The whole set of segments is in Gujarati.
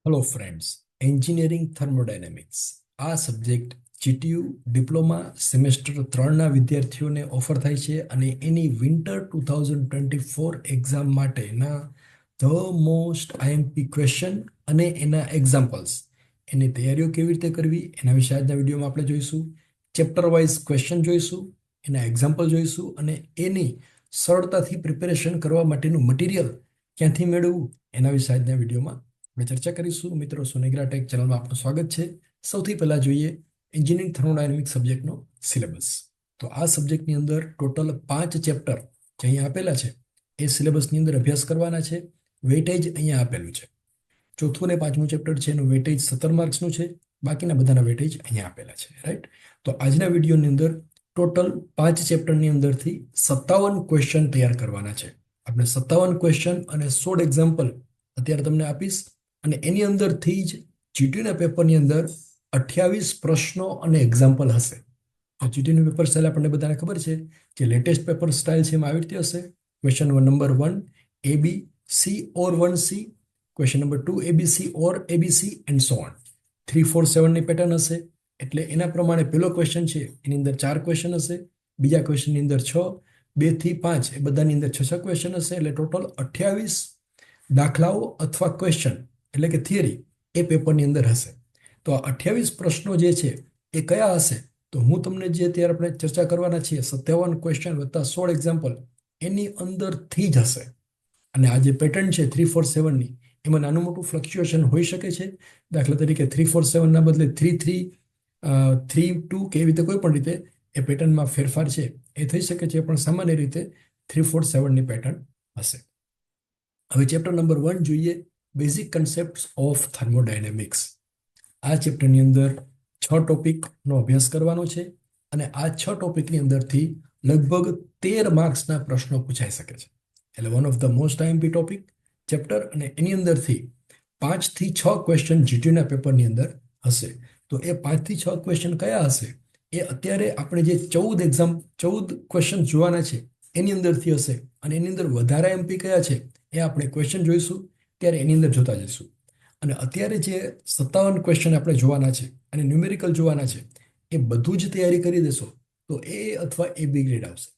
હેલો ફ્રેન્ડ્સ, એન્જિનિયરિંગ થર્મોડાયનેમિક્સ આ સબ્જેક્ટ જીટીયુ ડિપ્લોમા સેમેસ્ટર 3ના વિદ્યાર્થીઓને ઓફર થાય છે અને એની વિન્ટર 2024 એક્ઝામ માટેના ધ મોસ્ટ આઈએમપી ક્વેશ્ચન અને એના એક્ઝામ્પલ્સ એની તૈયારીઓ કેવી રીતે કરવી એના વિશે આજના વિડીયોમાં આપણે જોઈશું. ચેપ્ટર વાઇઝ ક્વેશ્ચન જોઈશું, એના એક્ઝામ્પલ જોઈશું અને એની સરળતાથી પ્રિપેરેશન કરવા માટેનું મટીરિયલ ક્યાંથી મેળવવું એના વિશે આજના વિડીયોમાં આપણે ચર્ચા કરીશું. મિત્રો, સોનેગ્રા ટેક ચેનલમાં આપનું સ્વાગત છે. સૌથી પહેલા જોઈએ એન્જિનિયરિંગ થર્મોડાયનેમિક સબ્જેક્ટનો સિલેબસ. તો આ સબ્જેક્ટની અંદર ટોટલ 5 ચેપ્ટર જે અહીંયા આપેલા છે એ સિલેબસની અંદર અભ્યાસ કરવાના છે. વેઇટેજ અહીંયા આપેલું છે. ચોથું અને પાંચમું ચેપ્ટર છે એનું વેઇટેજ 17 માર્ક્સનું છે. બાકીના બધાના વેઇટેજ અહીંયા આપેલા છે. રાઈટ. તો આજના વિડીયોની અંદર ટોટલ 5 ચેપ્ટરની અંદરથી 57 ક્વેશ્ચન તૈયાર કરવાના છે. આપણે 57 ક્વેશ્ચન અને 16 એક્ઝામ્પલ અત્યારે તમને આપીશ અને એની અંદરથી જ જીટીયુના પેપરની અંદર 28 પ્રશ્નો અને એક્ઝામ્પલ હશે. જીટીયુનું પેપર સ્ટાઇલ આપણને બધાને ખબર છે કે લેટેસ્ટ પેપર સ્ટાઇલ છે એમાં આવી રીતે હશે. Question number 1 AB C or 1C, question number 2 ABC or ABC and so on. 3 4 7 ની પેટર્ન હશે. એટલે એના પ્રમાણે પેલો ક્વેશ્ચન છે એની અંદર 4 ક્વેશ્ચન હશે, બીજા ક્વેશ્ચનની અંદર 6, 2 થી 5 એ બધાની અંદર 6 ક્વેશ્ચન હશે. એટલે ટોટલ 28 દાખલાઓ અથવા ક્વેશ્ચન એટલે કે થિયરી એ પેપરની અંદર હશે. તો આ 28 પ્રશ્નો જે છે એ કયા હશે? તો હું તમને જે અત્યારે આપણે ચર્ચા કરવાના છીએ 57 ક્વેશ્ચન વત્તા 16 એક્ઝામ્પલ એની અંદરથી જ હશે. અને આ જે પેટર્ન છે 3 4 7ની એમાં નાનું મોટું ફ્લક્ચ્યુએશન હોઈ શકે છે. દાખલા તરીકે 3 4 7ના બદલે 3 3 3 2 કે એવી રીતે કોઈ પણ રીતે એ પેટર્નમાં ફેરફાર છે એ થઈ શકે છે, પણ સામાન્ય રીતે 3 4 7ની પેટર્ન હશે. હવે ચેપ્ટર નંબર 1 જોઈએ, બેઝિક કન્સેપ્ટ્સ ઓફ થર્મોડાયનેમિક્સ. આ ચેપ્ટરની અંદર 6 ટોપિકનો અભ્યાસ કરવાનો છે અને આ 6 ટોપિકની અંદરથી લગભગ 13 માર્ક્સના પ્રશ્નો પૂછાઈ શકે છે. એટલે one of the most IMP topic chapter અને એની અંદરથી 5 થી 6 ક્વેશ્ચન જીટીયુના પેપરની અંદર હશે. તો એ 5 થી 6 ક્વેશ્ચન કયા હશે એ અત્યારે આપણે જે 14 ક્વેશ્ચન જોવાના છે એની અંદરથી હશે અને એની અંદર વધારે એમપી કયા છે એ આપણે ક્વેશ્ચન જોઈશું ત્યારે એની અંદર જોતા જઈશું. અને અત્યારે જે 57 ક્વેશ્ચન આપણે જોવાના છે અને ન્યુમેરિકલ જોવાના છે એ બધું જ તૈયારી કરી દેશો તો એ અથવા એ બી ગ્રેડ આવશે.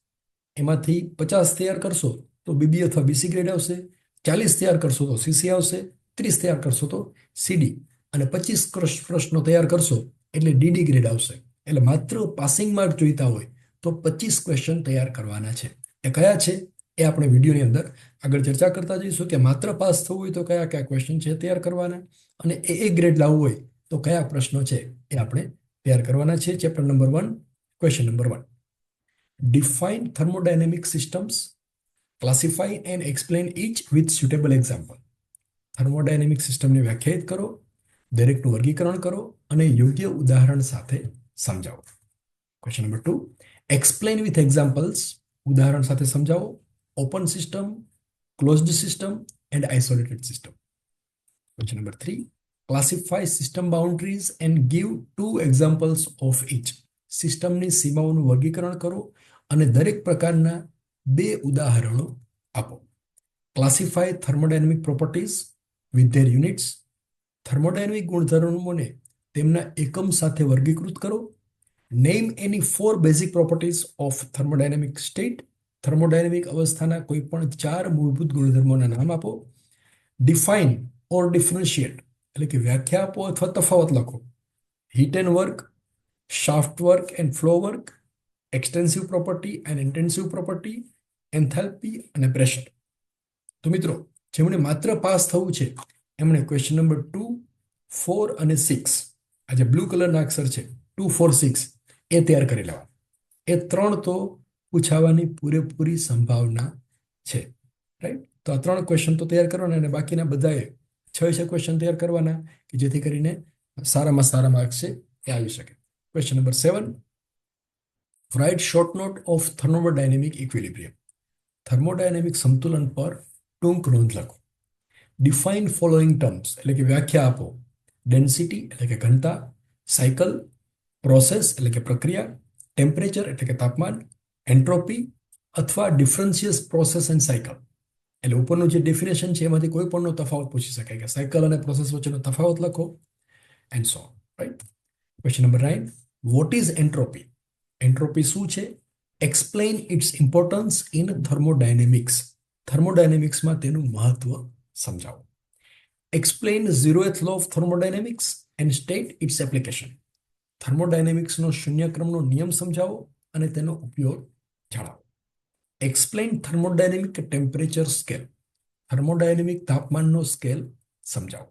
એમાંથી 50 તૈયાર કરશો તો બીબી અથવા બીસી ગ્રેડ આવશે, 40 તૈયાર કરશો તો સીસી આવશે, 30 તૈયાર કરશો તો સીડી અને 25 પ્રશ્નો તૈયાર કરશો એટલે ડીડી ગ્રેડ આવશે. એટલે માત્ર પાસિંગ માર્ક જોઈતા હોય તો 25 ક્વેશ્ચન તૈયાર કરવાના છે. એ કયા છે એ આપણે વિડીયોની અંદર આગળ ચર્ચા કરતા જઈશું કે માત્ર પાસ થવું હોય તો કયા કયા ક્વેશ્ચન છે તૈયાર કરવાના અને એ ગ્રેડ લાવવું હોય તો કયા પ્રશ્નો છે એ આપણે તૈયાર કરવાના છે. Chapter number 1, question number 1. Define thermodynamic systems, classify and explain each with suitable example. Thermodynamic સિસ્ટમને વ્યાખ્યાયિત કરો, દરેકનું વર્ગીકરણ કરો અને યોગ્ય ઉદાહરણ સાથે સમજાવો. Question number 2, explain with examples, ઉદાહરણ સાથે સમજાવો. Open system, closed system and isolated system. Question number 3, classify system boundaries and give 2 examples of each. સિસ્ટમની સીમાઓનું વર્ગીકરણ કરો અને દરેક પ્રકારના 2 ઉદાહરણો આપો. Classify thermodynamic properties with their units. Thermodynamic ગુણધર્મોને તેમના એકમ સાથે વર્ગીકૃત કરો. Name any 4 basic properties of thermodynamic state. Thermodynamic અવસ્થાના કોઈ પણ 4 મૂળભૂત ગુણધર્મોના નામ આપો. ડિફાઇન ઓર ડિફરન્શિએટ એટલે કે વ્યાખ્યા આપો અથવા તફાવત લખો. Heat and work, shaft work and flow work, extensive property and intensive property, enthalpy અને પ્રેશર. તો મિત્રો, જેમણે માત્ર પાસ થવું છે એમણે ક્વેશ્ચન નંબર 2, 4 અને 6 આ જે બ્લુ કલરના અક્ષર છે 2 4 6 એ તૈયાર કરી લેવા. એ 3 તો પૂછાવાની પૂરેપૂરી સંભાવના છે. રાઈટ. તો આ 3 ક્વેશ્ચન તો તૈયાર કરવાના અને બાકીના બધાએ 6 ક્વેશ્ચન તૈયાર કરવાના કે જેથી કરીને સારામાં સારા માર્ક્સ છે એ આવી શકે. Question number 7, write short note of thermodynamic equilibrium. Thermodynamic સંતુલન પર ટૂંક નોંધ લખો. ડિફાઇન ફોલોઈંગ ટર્મ્સ એટલે કે વ્યાખ્યા આપો. ડેન્સિટી એટલે કે ઘનતા, સાયકલ, પ્રોસેસ એટલે કે પ્રક્રિયા, ટેમ્પરેચર એટલે કે તાપમાન, એન્ટ્રોપી અથવા ડિફરન્શિયસ પ્રોસેસ એન્ડ સાયકલ. એટલે ઉપરનું જે ડેફિનેશન છે એમાંથી કોઈ પણનો તફાવત પૂછી શકાય કે સાયકલ અને પ્રોસેસ વચ્ચેનો તફાવત લખો and so write. Question number 9, what is entropy? Entropy શું છે? Explain its importance in thermodynamics. થર્મોડાયનેમિક્સમાં તેનું મહત્વ સમજાવો. Explain zeroth law of thermodynamics and state its application. થર્મોડાયનેમિક્સનો શૂન્યક્રમનો નિયમ સમજાવો અને તેનો ઉપયોગ જણાવો. Explain thermodynamic temperature scale. Thermodynamic તાપમાનનો સ્કેલ સમજાવો.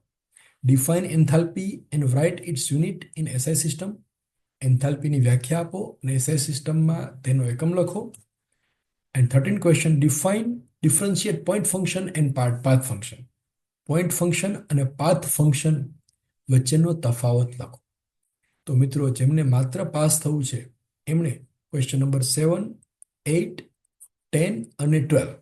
Define enthalpy and write its unit in SI system. એન્થાલ્પીની વ્યાખ્યા આપો અને એસઆઈ સિસ્ટમમાં તેનો એકમ લખો. And 13 question, differentiate point function and path function. Point function અને પાથ ફંક્શન વચ્ચેનો તફાવત લખો. તો મિત્રો, જેમને માત્ર પાસ થવું છે એમણે ક્વેશ્ચન નંબર 7, 8, 10 અને 12,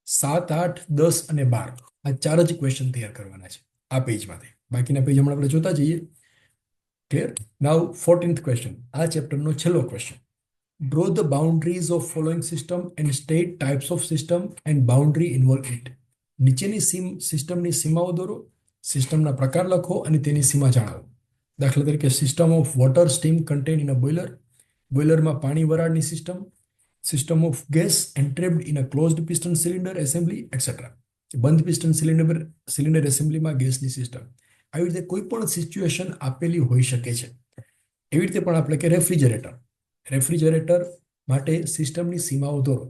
7, 8, 10 અને 12 આ 4 જ ક્વેશ્ચન તૈયાર કરવાના છે આ પેજમાંથી. બાકીના પેજ હમણાં આપણે જોતા જઈએ. ક્લિયર? નાઉ 14th ક્વેશ્ચન, આ ચેપ્ટરનો છેલ્લો question. Draw the boundaries of following system and state types of system and boundary involve it. નીચેની સિસ્ટમની સીમાઓ દોરો, સિસ્ટમના પ્રકાર લખો અને તેની સીમા જણાવો. દાખલા તરીકે system of water steam contain in a boiler. બોઇલરમાં પાણી વરાળની system. System of gas entrapped in a closed piston cylinder assembly etcetera. બંધ પિસ્ટન સિલિન્ડર એસેમ્બલીમાં ગેસની સિસ્ટમ. આવી રીતે કોઈ પણ સિચ્યુએશન આપેલી હોઈ શકે છે. એવી રીતે પણ આપણે કે રેફ્રિજરેટર માટે સિસ્ટમની સીમાઓ દોરો.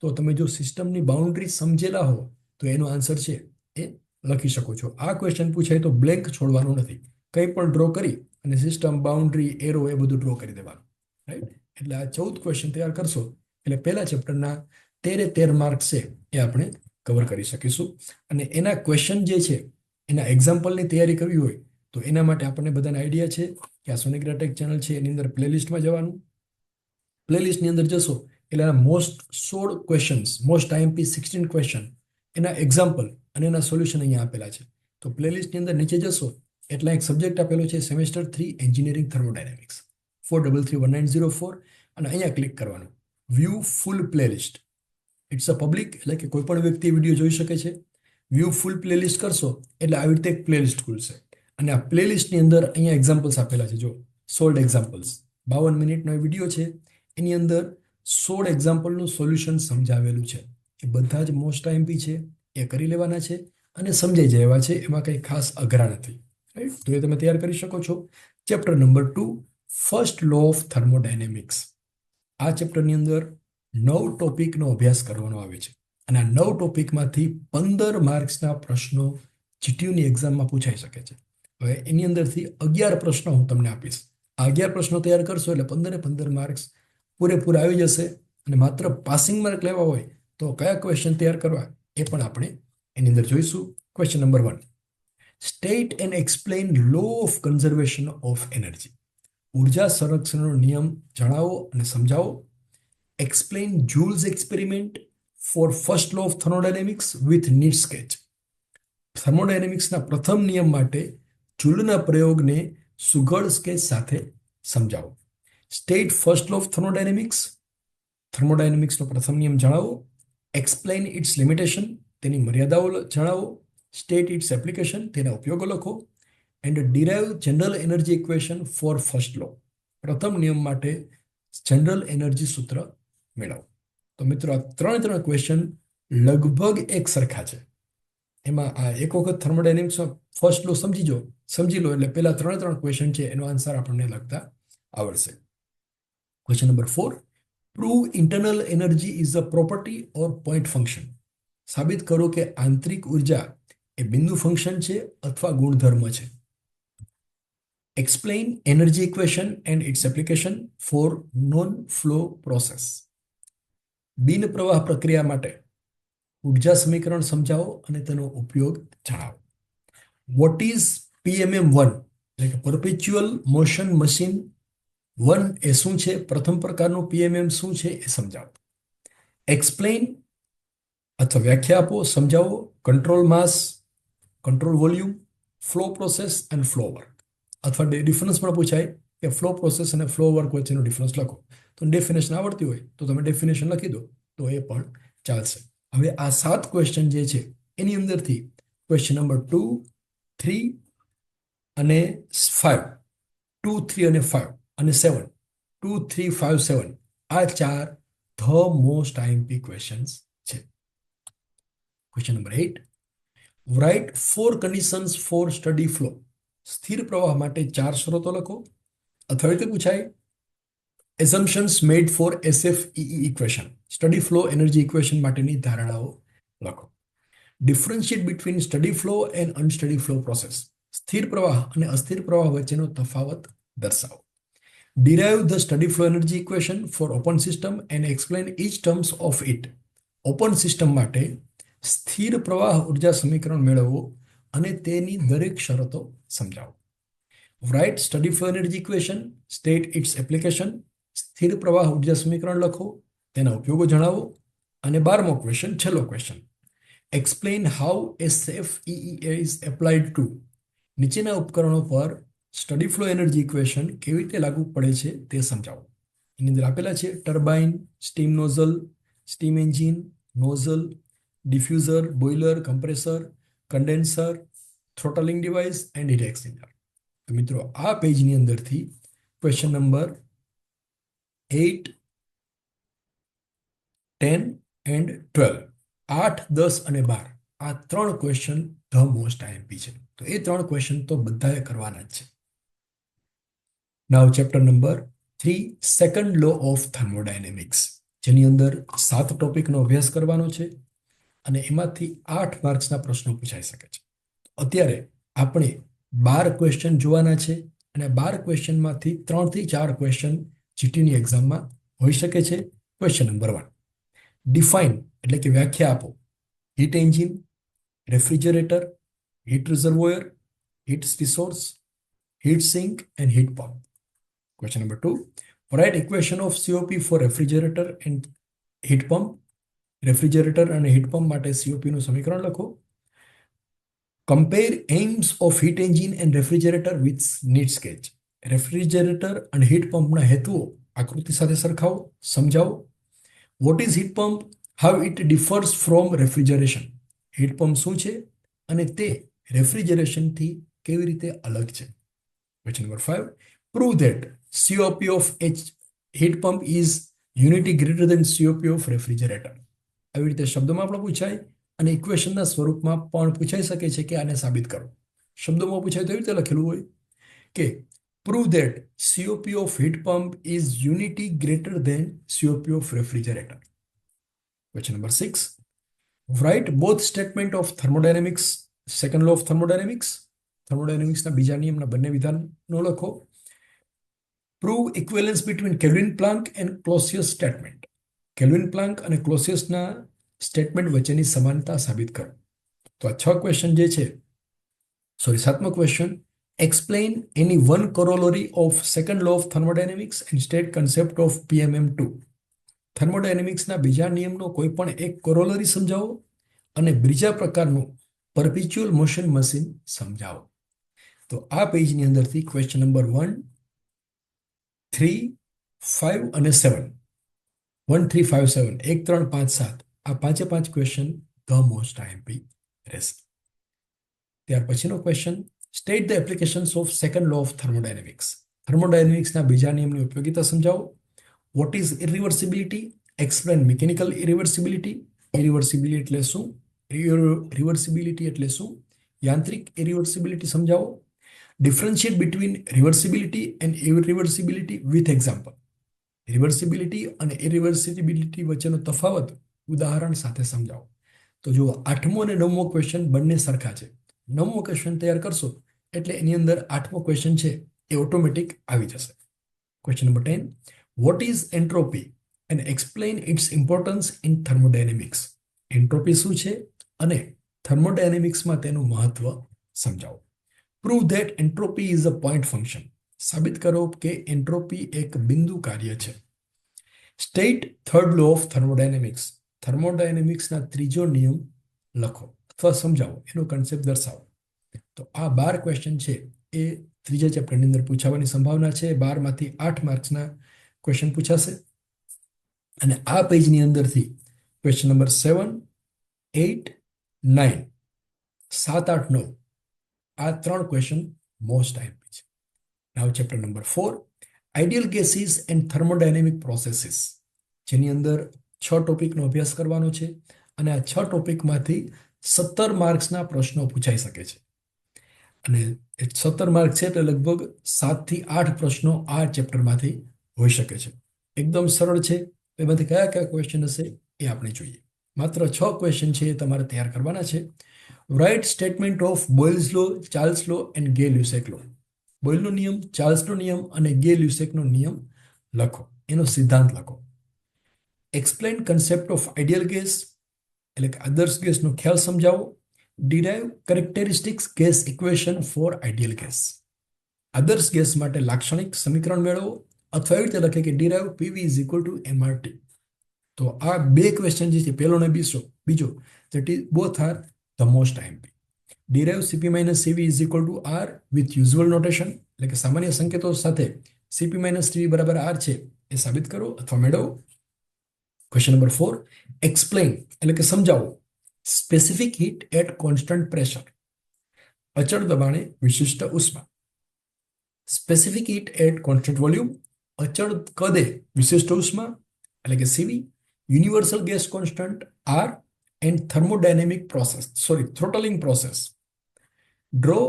તો તમે જો સિસ્ટમની બાઉન્ડ્રી સમજેલા હો તો એનો આન્સર છે એ લખી શકો છો. આ ક્વેશ્ચન પૂછાય તો બ્લેન્ક છોડવાનું નથી, કંઈ પણ ડ્રો કરી અને સિસ્ટમ, બાઉન્ડ્રી, એરો એ બધું ડ્રો કરી દેવાનું. રાઈટ? એટલે આ 14 ક્વેશ્ચન તૈયાર કરશો એટલે પહેલા ચેપ્ટરના 13 માર્ક્સ છે એ આપણે કવર કરી શકીશું. અને એના ક્વેશ્ચન જે છે એના એક્ઝામ્પલની તૈયારી કરવી હોય તો એના માટે આપણને બધાને આઈડિયા છે કે આ સોનિગ્રા ટેક ચેનલ છે એની અંદર પ્લેલિસ્ટમાં જવાનું. પ્લેલિસ્ટની અંદર જશો એટલે એના most 16 questions, most IMP 16 question, એના એક્ઝામ્પલ અને એના સોલ્યુશન અહીંયા આપેલા છે. તો પ્લેલિસ્ટની અંદર નીચે જશો એટલે એક સબ્જેક્ટ આપેલો છે સેમેસ્ટર 3 એન્જિનિયરિંગ થર્મોડાયનેમિક્સ 4331904 અને અહીંયા ક્લિક કરવાનું. View full playlist. It's a public, એટલે કે કોઈ પણ વ્યક્તિ વિડીયો જોઈ શકે છે. વ્યૂ ફૂલ પ્લેલિસ્ટ કરશો એટલે આવી રીતે એક પ્લેલિસ્ટ ખુલશે અને આ પ્લેલિસ્ટની અંદર અહીંયા એક્ઝામ્પલ્સ આપેલા છે. જો 16 એક્ઝામ્પલ્સ, 52 મિનિટનો વિડીયો છે, એની અંદર 16 એક્ઝામ્પલનું સોલ્યુશન સમજાવેલું છે. એ બધા જ મોસ્ટ આઈએમપી છે, એ કરી લેવાના છે અને સમજાઈ જાય એવા છે, એમાં કંઈ ખાસ અઘરા નથી. રાઈટ? તો એ તમે તૈયાર કરી શકો છો. Chapter number 2, first law of thermodynamics. આ ચેપ્ટરની અંદર 9 ટોપિકનો અભ્યાસ કરવાનો આવે છે અને આ 9 ટોપિકમાંથી 15 માર્ક્સના પ્રશ્નો જીટીયુની એક્ઝામમાં પૂછાઈ શકે છે. હવે એની અંદરથી 11 પ્રશ્નો હું તમને આપીશ. આ 11 પ્રશ્નો તૈયાર કરશો એટલે 15 માર્ક્સ પૂરેપૂરા આવી જશે. અને માત્ર પાસિંગ માર્ક લેવા હોય તો કયા ક્વેશ્ચન તૈયાર કરવા એ પણ આપણે એની અંદર જોઈશું. Question number 1, state and explain law of conservation of energy. ઉર્જા સંરક્ષણનો નિયમ જણાવો અને સમજાવો. Explain Joule's experiment for first law of thermodynamics with neat sketch. થર્મોડાયનેમિક્સના પ્રથમ નિયમ માટે જુલના પ્રયોગને સુઘડ સ્કેચ સાથે સમજાવો. State first law of thermodynamics. થર્મોડાયનેમિક્સનો પ્રથમ નિયમ જણાવો. Explain its limitation. તેની મર્યાદાઓ જણાવો. State its application. તેના ઉપયોગો લખો. And derive general energy equation for first લો. પ્રથમ નિયમ માટે જનરલ એનર્જી સૂત્ર મેળવો. તો મિત્રો, આ 3 ક્વેશ્ચન લગભગ એક સરખા છે. એમાં આ એક વખત થર્મોડાયનેમિક્સનો ફર્સ્ટ લો સમજી લો એટલે પહેલા 3 ક્વેશ્ચન છે એનો આન્સર આપણને લગતા આવડશે. Question number 4, prove internal energy is a property or point function. સાબિત કરો કે આંતરિક ઉર્જા એ બિંદુ ફંક્શન છે અથવા ગુણધર્મ છે. Explain energy equation and its application for non flow process. બિન પ્રવાહ પ્રક્રિયા માટે ઉર્જા સમીકરણ સમજાવો અને તેનો ઉપયોગ જણાવો. વોટ ઇઝ PMM1 એટલે કે પરપેચ્યુઅલ મોશન મશીન 1 એ શું છે, પ્રથમ પ્રકારનું PMM શું છે એ સમજાવો. એક્સપ્લેન અથવા વ્યાખ્યા આપો, સમજાવો control mass, control volume, flow process and flow work. અથવા ડિફરન્સ પણ પૂછાય કે ફ્લો પ્રોસેસ અને ફ્લો વર્ક વચ્ચેનો ડિફરન્સ લખો. તો ડેફિનેશન આવડતી હોય તો તમે ડેફિનેશન લખી દો તો એ પણ ચાલશે. હવે આ 7 ક્વેશ્ચન જે છે એની અંદરથી ક્વેશ્ચન નંબર 2, 3 અને 5, 2, 3 અને 5 અને 7, 2, 3, 5, 7 આ 4 ધ મોસ્ટ આઈએમપી ક્વેશ્ચન્સ છે. Question number 8, write 4 conditions for steady flow. સ્થિર પ્રવાહ માટે 4 શરતો લખો. અથવા રીતે પૂછાય assumptions made for SFEE equation. Steady flow energy equation માટેની ધારણાઓ લખો. Differentiate between steady flow and unsteady flow process. સ્થિર પ્રવાહ અને અસ્થિર પ્રવાહ વચ્ચેનો તફાવત દર્શાવો. Derive the steady flow energy equation for open system and explain each terms of it. Open system માટે સ્થિર પ્રવાહ ઉર્જા સમીકરણ મેળવો અને તેની દરેક શરતો સમજાવો. Write steady flow energy equation, state its application. સ્થિર પ્રવાહ ઉર્જા સમીકરણ લખો, તેના ઉપયોગો જણાવો. અને 12મો ક્વેશ્ચન, છેલ્લો question, explain how SFEE is applied to. નીચેના ઉપકરણો પર સ્ટડી ફ્લો એનર્જી ઇક્વેશન કેવી રીતે લાગુ પડે છે તે સમજાવો. એની અંદર આપેલા છે turbine, steam nozzle, steam engine, nozzle, diffuser, boiler, compressor, condenser, throttling device and heat exchanger. તો મિત્રો આ પેજની અંદરથી ક્વેશ્ચન નંબર 8, 10 એન્ડ 12, 8, 10 અને 12 આ 3 ક્વેશ્ચન ધ મોસ્ટ આઈએમપી છે. તો એ 3 ક્વેશ્ચન તો બધાએ કરવાના જ છે. Now chapter number 3, second law of thermodynamics, જેની અંદર 7 ટોપિકનો અભ્યાસ કરવાનો છે અને એમાંથી 8 માર્ક્સના પ્રશ્નો પૂછાઈ શકે છે. અત્યારે આપણે 12 ક્વેશ્ચન જોવાના છે અને 12 ક્વેશ્ચનમાંથી 3 થી 4 ક્વેશ્ચન જીટીની એક્ઝામમાં હોઈ શકે છે. ક્વેશ્ચન નંબર 1, ડિફાઇન એટલે કે વ્યાખ્યા આપો heat engine, refrigerator, heat reservoir, heat resource, heat sink and heat pump. Question number 2, write equation of COP for refrigerator and heat pump. Refrigerator અને હીટ પંપ માટે COP નું સમીકરણ લખો. Compare aims of heat engine and refrigerator with neat sketch. Refrigerator અને હીટ પંપના હેતુઓ આકૃતિ સાથે સરખાવો, સમજાવો. What is heat pump, how it differs from refrigeration. Heat pump શું છે અને તે રેફ્રિજરેશનથી કેવી રીતે અલગ છે. Question number 5, prove that COP of heat pump is unity greater than COP of refrigerator. આવી રીતે શબ્દોમાં પણ પૂછાય અને ઇક્વેશનના સ્વરૂપમાં પણ પૂછાઈ શકે છે કે આને સાબિત કરો. શબ્દોમાં પૂછાય તો એવી રીતે લખેલું હોય કે prove that COP of heat pump is unity greater than COP of refrigerator. Question number 6, write both statement of thermodynamics, second law of thermodynamics. થર્મોડાયનેમિક્સના બીજા નિયમના બંને વિધાનો લખો. Prove equivalence between Kelvin Planck and Clausius statement. Kelvin Planck અને ક્લોસિયસના સ્ટેટમેન્ટ વચ્ચેની સમાનતા સાબિત કરો. તો આ 6 ક્વેશ્ચન જે છે, 7મો question, explain any one corollary of second law of thermodynamics and state concept of PMM2. થર્મોડાયનેમિક્સના બીજા નિયમનો કોઈ પણ એક કોરોલરી સમજાવો અને બીજા પ્રકારનું પરપેચ્યુઅલ મોશન મશીન સમજાવો. તો આ પેજની અંદરથી ક્વેશ્ચન નંબર 1, 3, 5 અને 7, 1, 3, 5, 7, 1, 3, 5, 7 આ 5 ક્વેશ્ચન ધ મોસ્ટ આઈએમપી રહેશે. ત્યાર પછીનો question, state the applications of second law of thermodynamics. થર્મોડાયનેમિક્સના બીજા નિયમની ઉપયોગિતા સમજાવો. What is irreversibility, explain mechanical irreversibility. Irreversibility એટલે શું, રિવર્સિબિલિટી એટલે શું, યાંત્રિક ઇરિવર્સિબિલિટી સમજાવો. Differentiate between reversibility and irreversibility with example. Reversibility અને ઇરિવર્સિબિલિટી વચ્ચેનો તફાવત ઉદાહરણ સાથે સમજાવો. તો જુઓ 8મો અને 9મો ક્વેશ્ચન બંને સરખા છે. 9મો ક્વેશ્ચન તૈયાર કરશો એટલે એની અંદર 8મો ક્વેશ્ચન છે એ ઓટોમેટિક આવી જશે. Question number 10, what is entropy and explain its importance in thermodynamics. Entropy શું છે અને થર્મોડાયનેમિક્સમાં તેનું મહત્વ સમજાવો. Prove that entropy is a point function. સાબિત કરો કે એન્ટ્રોપી એક બિંદુ કાર્ય છે. State third law of thermodynamics. થર્મોડાયનેમિક્સના ત્રીજો નિયમ લખો અથવા સમજાવો, એનો કન્સેપ્ટ દર્શાવો. તો આ 12 ક્વેશ્ચન છે એ ત્રીજા ચેપ્ટરની અંદર પૂછાવાની સંભાવના છે. 12માંથી 8 માર્ક્સના ક્વેશ્ચન પૂછાશે અને આ પેજની અંદરથી ક્વેશ્ચન નંબર 7, 8, 9, 7, 8, 9 આ 3 ક્વેશ્ચન મોસ્ટ આઈએમપી છે. Now chapter number 4, ideal gases and thermodynamic processes, જેની અંદર 6 ટોપિકનો અભ્યાસ કરવાનો છે અને આ 6 ટોપિકમાંથી 17 માર્ક્સના પ્રશ્નો પૂછાઈ શકે છે. અને 17 માર્ક છે એટલે લગભગ 7 થી 8 પ્રશ્નો આ ચેપ્ટરમાંથી હોઈ શકે છે. એકદમ સરળ છે. એમાંથી કયા કયા ક્વેશ્ચન હશે એ આપણે જોઈએ. માત્ર 6 ક્વેશ્ચન છે એ તમારે તૈયાર કરવાના છે. Write statement of Boyle's law, Charles law and Gay Lussac લો. બોયલનો નિયમ, ચાર્લ્સનો નિયમ અને ગે લ્યુસેકનો નિયમ લખો, એનો સિદ્ધાંત લખો. Explain concept of ideal gas, એટલે કે આદર્શ ગેસનો ખ્યાલ સમજાવો. Derive characteristics gas equation for ideal gas. આદર્શ ગેસ માટે લાક્ષણિક સમીકરણ મેળવો, અથવા એવી રીતે લખે કે derive PV is equal to MRT. તો આ 2 ક્વેશ્ચન જે છે, પહેલો ને બીજો, that is both are the most IMP. Derive Cp minus Cv is equal to R with usual notation, એટલે કે સામાન્ય સંકેતો સાથે Cp minus Cv બરાબર R છે એ સાબિત કરો અથવા મેળવો. ક્વેશ્ચન નંબર 4, એક્સપ્લેન એટલે કે સમજાવો specific heat at constant pressure, અચળ દબાણે વિશિષ્ટ ઉષ્મા. Specific heat at constant volume, અચળ કદે વિશિષ્ટ ઉષ્મા એટલે કે Cv, universal gas constant R and thermodynamic process, throttling process. Draw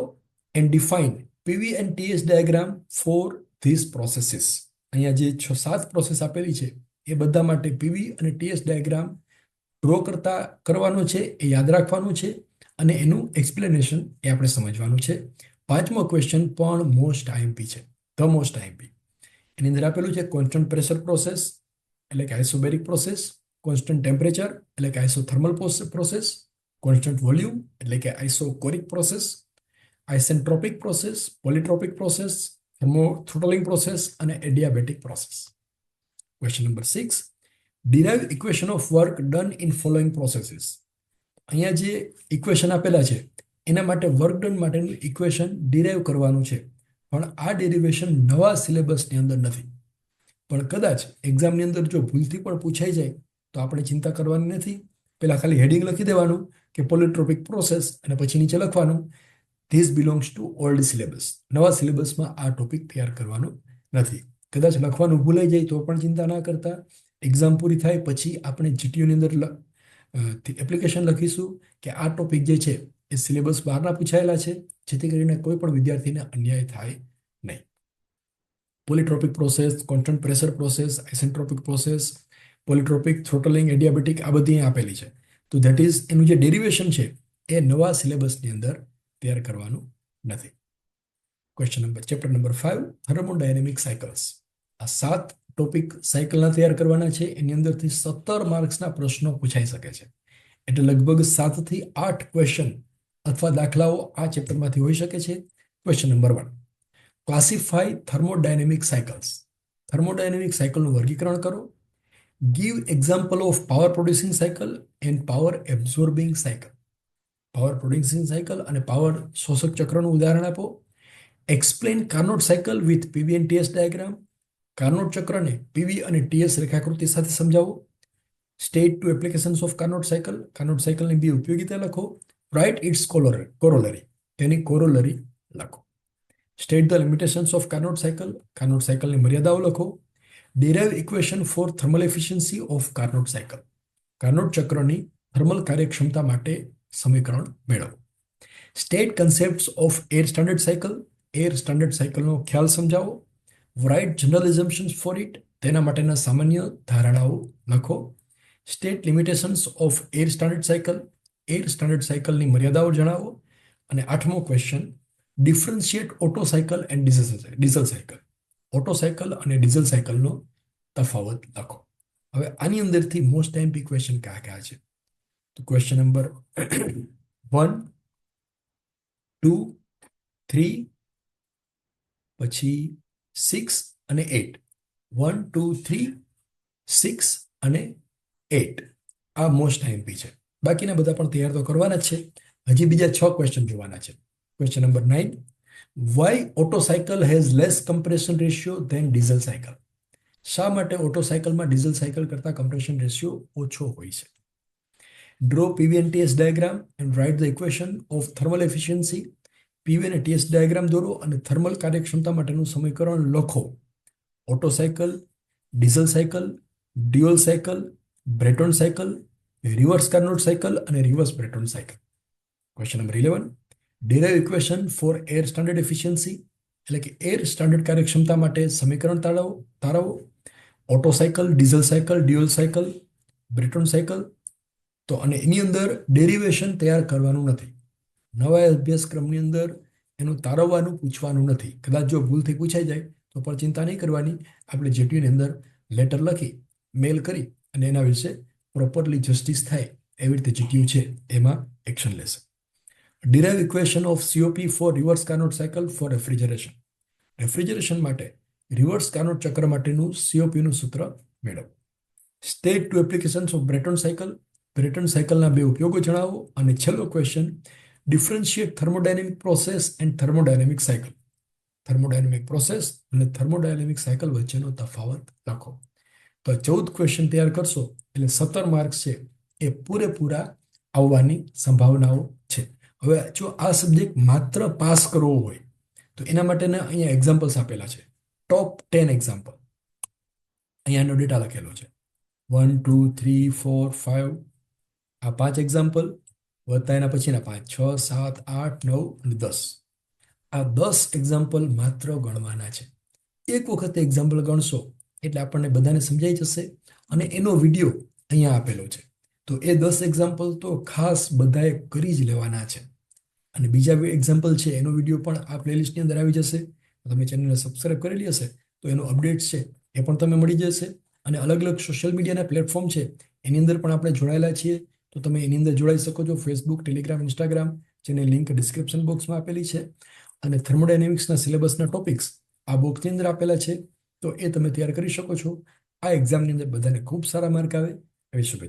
and define PV and TS diagram for these processes. અહીંયા જે 6-7 પ્રોસેસ આપેલી છે એ બધા માટે પીવી અને ટીએસ ડાયાગ્રામ ડ્રો કરવાનો છે, એ યાદ રાખવાનું છે અને એનું એક્સપ્લેનેશન એ આપણે સમજવાનું છે. 5મો ક્વેશ્ચન પણ મોસ્ટ આઈએમપી છે, ધ મોસ્ટ આઈએમપી. એની અંદર આપેલું છે કોન્સ્ટન્ટ પ્રેશર પ્રોસેસ એટલે કે આઇસોબેરિક પ્રોસેસ, કોન્સ્ટન્ટ ટેમ્પરેચર એટલે કે આઇસોથર્મલ પ્રોસેસ, કોન્સ્ટન્ટ વોલ્યુમ એટલે કે isochoric process, isentropic process, polytropic process, throttling process અને adiabatic process. Question number 6, derive equation of work done in following processes. અહીંયા જે ઇક્વેશન આપેલા છે એના માટે વર્ક ડન માટેનું ઇક્વેશન ડિરાઇવ કરવાનું છે, પણ આ ડેરિવેશન નવા સિલેબસની અંદર નથી. પણ કદાચ એક્ઝામની અંદર જો ભૂલથી પણ પૂછાઈ જાય તો આપણે ચિંતા કરવાની નથી. પહેલા ખાલી હેડિંગ લખી દેવાનું કે પોલિટ્રોપિક પ્રોસેસ અને પછી નીચે લખવાનું this belongs to old syllabus. નવા સિલેબસમાં આ ટોપિક તૈયાર કરવાનો નથી. કદાચ લખવાનું ભૂલાઈ જાય તો પણ ચિંતા ના કરતા. એક્ઝામ પૂરી થાય પછી આપણે જીટીયુની અંદર એપ્લિકેશન લખીશું કે આ ટોપિક જે છે એ સિલેબસ બહારના પૂછાયેલા છે, જેથી કરીને કોઈ પણ વિદ્યાર્થીને અન્યાય થાય નહીં. Polytropic process, constant pressure process, isentropic process, polytropic, throttling, adiabatic આ બધી આપેલી છે. તો ધેટ ઇઝ એનું જે ડેરિવેશન છે એ નવા સિલેબસની અંદર તૈયાર કરવાનું નથી. Chapter number 5, thermodynamic cycles. આ 7 ટોપિક સાયકલના તૈયાર કરવાના છે. એની અંદરથી 17 માર્ક્સના પ્રશ્નો પૂછાઈ શકે છે. એટલે લગભગ 7 થી 8 ક્વેશ્ચન અથવા દાખલાઓ આ ચેપ્ટરમાંથી હોઈ શકે છે. Question number 1, classify thermodynamic cycles. Thermodynamic સાયકલનું વર્ગીકરણ કરો. Give example of power producing cycle and power absorbing cycle. Power producing cycle અને પાવર શોષક ચક્રનું ઉદાહરણ આપો. Explain Carnot cycle with PV and TS diagram. Carnot ચક્રને પીવી અને ટીએસ રેખાકૃતિ સાથે સમજાવો. State two applications of Carnot cycle. Carnot સાયકલની 2 ઉપયોગિતા લખો. Write its corollary. તેની કોરોલરી લખો. State the limitations of Carnot cycle. Carnot સાયકલની મર્યાદાઓ લખો. Derive equation for thermal efficiency of Carnot cycle. Carnot ચક્રની થર્મલ કાર્યક્ષમતા માટે સમીકરણ મેળવો. State concepts of air standard cycle. Air standard સાયકલનો ખ્યાલ સમજાવો. Write general assumptions for it. તેના માટેના સામાન્ય ધારણાઓ લખો. State limitations of air standard cycle. Air standard સાયકલની મર્યાદાઓ જણાવો. અને 8મો question, differentiate Otto cycle and diesel cycle. Otto cycle અને ડીઝલ સાયકલનો તફાવત લખો. હવે આની અંદરથી મોસ્ટ આઈએમપી ક્વેશ્ચન કયા છે? તો ક્વેશ્ચન નંબર 1, 2, 3, પછી 6 અને 8. 1, 2, 3, 6 અને 8 આ મોસ્ટ આઈએમપી છે. બાકીના બધા પણ તૈયાર તો કરવાના જ છે. હજી બીજા 6 ક્વેશ્ચન જોવાના છે. Question number 9, why Otto cycle has less compression ratio than diesel cycle. શા માટે ઓટો સાયકલમાં ડીઝલ સાયકલ કરતાં કમ્પ્રેશન રેશિયો ઓછો હોય છે? Draw PV and TS diagram and write the equation of thermal efficiency. PV અને TS ડાયાગ્રામ દોરો અને થર્મલ કાર્યક્ષમતા માટેનું સમીકરણ લખો. Otto cycle, diesel cycle, dual cycle, Brayton cycle, reverse Carnot cycle અને reverse Brayton cycle. Question number 11, derive equation for air standard efficiency, એટલે કે એર સ્ટાન્ડર્ડ કાર્યક્ષમતા માટે સમીકરણ તારવો. Otto cycle, diesel cycle, dual cycle, Brayton cycle. તો અને એની અંદર ડેરિવેશન તૈયાર કરવાનું નથી. નવા અભ્યાસક્રમની અંદર એનું તારવવાનું પૂછવાનું નથી. કદાચ જો ભૂલથી પૂછાઈ જાય તો પણ ચિંતા નહીં કરવાની. આપણે જેટીયુની અંદર લેટર લખી મેલ કરી અને એના વિશે પ્રોપરલી જસ્ટિસ થાય એવી રીતે જીટીયુ છે એમાં એક્શન લેશે. Derive equation of COP for reverse Carnot cycle for refrigeration. Refrigeration માટે રિવર્સ કાર્નોટ ચક્ર માટેનું COP નું સૂત્ર મેળવો. State two applications of Brayton cycle. Brayton સાયકલના બે ઉપયોગો જણાવો. અને છેલ્લો question, differentiate thermodynamic process and thermodynamic cycle. Thermodynamic process અને થર્મોડાયનેમિક સાયકલ વચ્ચેનો તફાવત લખો. તો 14 ક્વેશ્ચન તૈયાર કરશો એટલે 17 માર્ક્સ છે એ પૂરેપૂરા આવવાની સંભાવનાઓ છે. હવે જો આ સબ્જેક્ટ માત્ર પાસ કરવો હોય તો એના માટેના અહીંયા એક્ઝામ્પલ્સ આપેલા છે. ટોપ 10 એક્ઝામ્પલ અહીંયાનો ડેટા લખેલો છે. 1 2 3 4 5 આ 5 એક્ઝામ્પલ વત્તા એના પછીના 5 6 7 8 9 અને 10. આ 10 એક્ઝામ્પલ માત્ર ગણવાના છે. એક વખત એક્ઝામ્પલ ગણશો એટલે આપણને બધાને સમજાઈ જશે. અને એનો વિડીયો અહીંયા આપેલો છે. તો એ 10 એક્ઝામ્પલ તો ખાસ બધાએ કરી જ લેવાના છે. અને બીજા એક્ઝામ્પલ છે એનો વિડીયો પણ આ પ્લેલિસ્ટની અંદર આવી જશે. તમે ચેનલને સબસ્ક્રાઇબ કરેલી હશે તો એનો અપડેટ છે એ પણ તમે મળી જશે. અને અલગ અલગ સોશિયલ મીડિયાના પ્લેટફોર્મ છે એની અંદર પણ આપણે જોડાયેલા છીએ. તો તમે એની અંદર જોડાઈ શકો છો. ફેસબુક, ટેલિગ્રામ, ઇન્સ્ટાગ્રામ, જેની લિંક ડિસ્ક્રિપ્શન બોક્સમાં આપેલી છે. અને થર્મોડાયનેમિક્સના સિલેબસના ટોપિક્સ આ બોક્સની અંદર આપેલા છે. તો એ તમે તૈયાર કરી શકો છો. આ એક્ઝામની અંદર બધાને ખૂબ સારા માર્ક આવે એવી શુભેચ્છા.